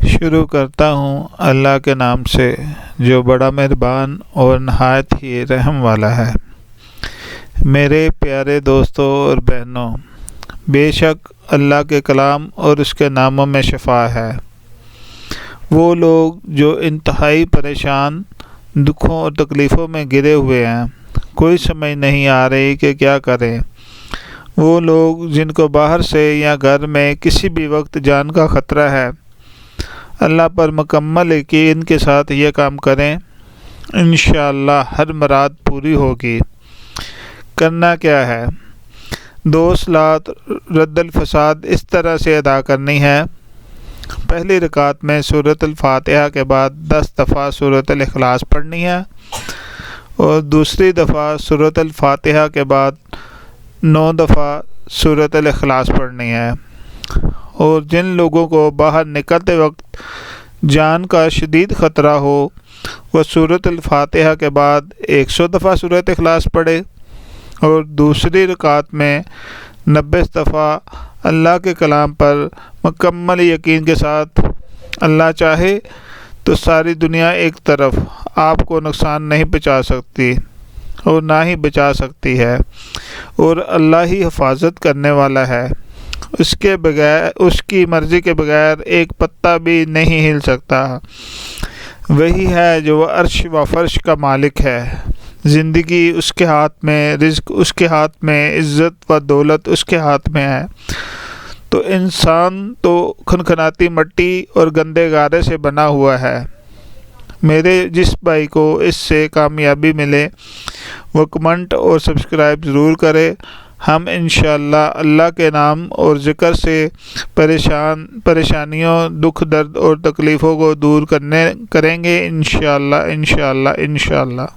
شروع کرتا ہوں اللہ کے نام سے جو بڑا مہربان اور نہایت ہی رحم والا ہے۔ میرے پیارے دوستوں اور بہنوں، بے شک اللہ کے کلام اور اس کے ناموں میں شفا ہے۔ وہ لوگ جو انتہائی پریشان، دکھوں اور تکلیفوں میں گرے ہوئے ہیں، کوئی سمجھ نہیں آ رہی کہ کیا کریں۔ وہ لوگ جن کو باہر سے یا گھر میں کسی بھی وقت جان کا خطرہ ہے، اللہ پر مکمل یقین کے ساتھ یہ کام کریں، انشاءاللہ ہر مراد پوری ہوگی۔ کرنا کیا ہے؟ 2 صلات رد الفساد اس طرح سے ادا کرنی ہے۔ پہلی رکعت میں سورۃ الفاتحہ کے بعد 10 دفعہ سورۃ الاخلاص پڑھنی ہے، اور دوسری دفعہ سورۃ الفاتحہ کے بعد 9 دفعہ سورۃ الاخلاص پڑھنی ہے۔ اور جن لوگوں کو باہر نکلتے وقت جان کا شدید خطرہ ہو، وہ سورۃ الفاتحہ کے بعد 100 دفعہ سورۃ اخلاص پڑھے، اور دوسری رکعت میں 90 دفعہ اللہ کے کلام پر مکمل یقین کے ساتھ اللہ چاہے تو ساری دنیا ایک طرف آپ کو نقصان نہیں پہنچا سکتی اور نہ ہی بچا سکتی ہے، اور اللہ ہی حفاظت کرنے والا ہے۔ اس کے بغیر، اس کی مرضی کے بغیر ایک پتا بھی نہیں ہل سکتا۔ وہی ہے جو عرش و فرش کا مالک ہے۔ زندگی اس کے ہاتھ میں، رزق اس کے ہاتھ میں، عزت و دولت اس کے ہاتھ میں ہے۔ تو انسان تو کھنکھناتی مٹی اور گندے غارے سے بنا ہوا ہے۔ میرے جس بھائی کو اس سے کامیابی ملے وہ کمنٹ اور سبسکرائب ضرور کرے۔ ہم انشاءاللہ اللہ کے نام اور ذکر سے پریشانیوں، دکھ درد اور تکلیفوں کو دور کریں گے، انشاءاللہ انشاءاللہ انشاءاللہ۔